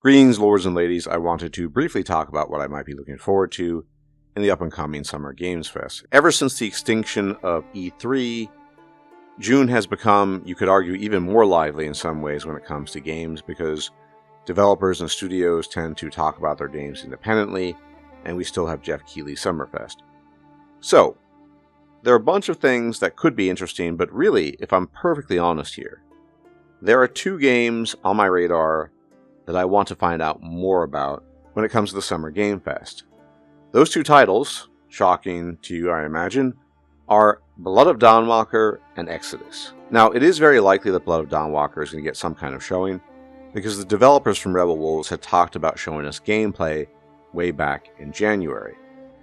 Greetings, lords and ladies. I wanted to briefly talk about what I might be looking forward to in the up-and-coming Summer Games Fest. Ever since the extinction of E3, June has become, you could argue, even more lively in some ways when it comes to games, because developers and studios tend to talk about their games independently, and we still have Jeff Keighley's Summerfest. So, there are a bunch of things that could be interesting, but really, if I'm perfectly honest here, there are two games on my radar that I want to find out more about when it comes to the Summer Game Fest. Those two titles, shocking to you I imagine, are Blood of Dawnwalker and Exodus. Now, it is very likely that Blood of Dawnwalker is going to get some kind of showing, because the developers from Rebel Wolves had talked about showing us gameplay way back in January,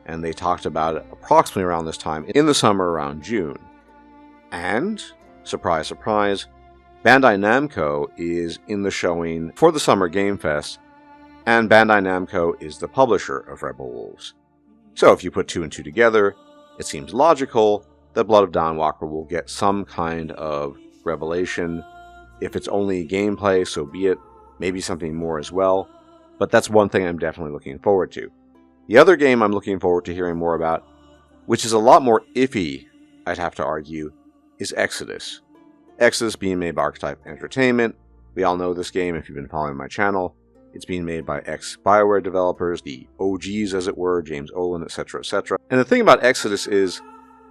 and they talked about it approximately around this time in the summer around June. And, surprise, surprise, Bandai Namco is in the showing for the Summer Game Fest, and Bandai Namco is the publisher of Rebel Wolves. So if you put two and two together, it seems logical that Blood of Dawnwalker will get some kind of revelation. If it's only gameplay, so be it. Maybe something more as well. But that's one thing I'm definitely looking forward to. The other game I'm looking forward to hearing more about, which is a lot more iffy, I'd have to argue, is Exodus. Exodus being made by Archetype Entertainment. We all know this game if you've been following my channel. It's being made by ex-BioWare developers, the OGs as it were, James Olin, etc., etc. And the thing about Exodus is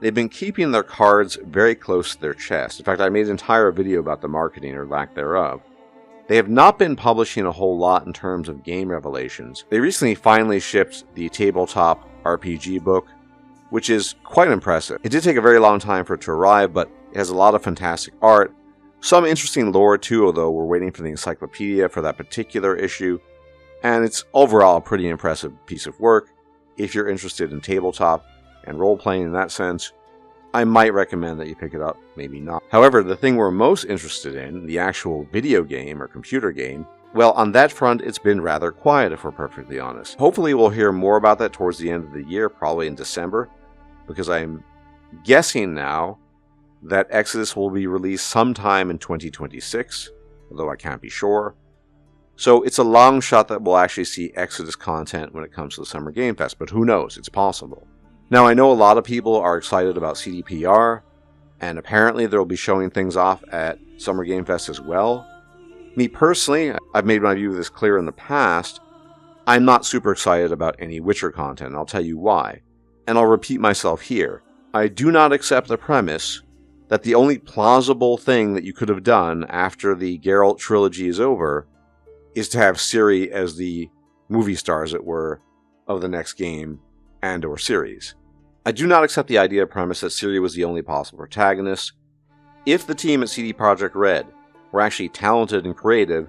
they've been keeping their cards very close to their chest. In fact, I made an entire video about the marketing or lack thereof. They have not been publishing a whole lot in terms of game revelations. They recently finally shipped the tabletop RPG book, which is quite impressive. It did take a very long time for it to arrive, but it has a lot of fantastic art. Some interesting lore too, although we're waiting for the encyclopedia for that particular issue. And it's overall a pretty impressive piece of work. If you're interested in tabletop and role-playing in that sense, I might recommend that you pick it up, maybe not. However, the thing we're most interested in, the actual video game or computer game, well, on that front, it's been rather quiet if we're perfectly honest. Hopefully we'll hear more about that towards the end of the year, probably in December, because I'm guessing now that Exodus will be released sometime in 2026, although I can't be sure. So it's a long shot that we'll actually see Exodus content when it comes to the Summer Game Fest, but who knows, it's possible. Now, I know a lot of people are excited about CDPR, and apparently they'll be showing things off at Summer Game Fest as well. Me personally, I've made my view of this clear in the past, I'm not super excited about any Witcher content, and I'll tell you why. And I'll repeat myself here. I do not accept the premise that the only plausible thing that you could have done after the Geralt trilogy is over is to have Ciri as the movie star, as it were, of the next game and or series. I do not accept the idea premise that Ciri was the only possible protagonist. If the team at CD Projekt Red were actually talented and creative,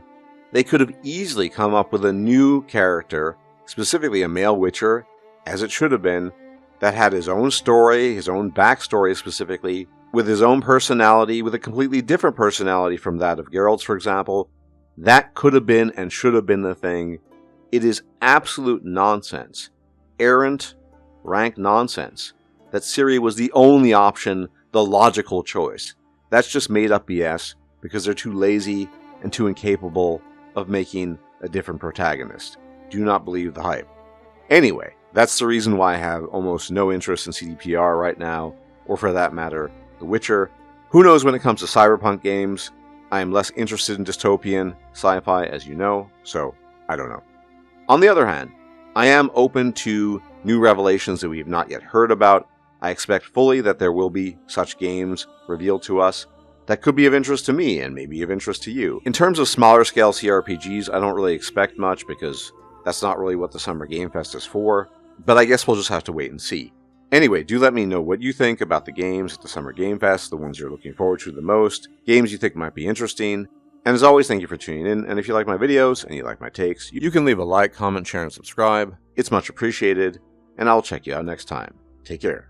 they could have easily come up with a new character, specifically a male Witcher, as it should have been, that had his own story, his own backstory specifically, with his own personality, with a completely different personality from that of Geralt's, for example. That could have been and should have been the thing. It is absolute nonsense. Errant, rank nonsense. That Ciri was the only option, the logical choice. That's just made up BS because they're too lazy and too incapable of making a different protagonist. Do not believe the hype. Anyway, that's the reason why I have almost no interest in CDPR right now, or for that matter, The Witcher. Who knows when it comes to cyberpunk games? I am less interested in dystopian sci-fi, as you know, so I don't know. On the other hand, I am open to new revelations that we have not yet heard about. I expect fully that there will be such games revealed to us that could be of interest to me and maybe of interest to you. In terms of smaller scale CRPGs, I don't really expect much because that's not really what the Summer Game Fest is for, but I guess we'll just have to wait and see. Anyway, do let me know what you think about the games at the Summer Game Fest, the ones you're looking forward to the most, games you think might be interesting. And as always, thank you for tuning in, and if you like my videos and you like my takes, you can leave a like, comment, share, and subscribe. It's much appreciated, and I'll check you out next time. Take care.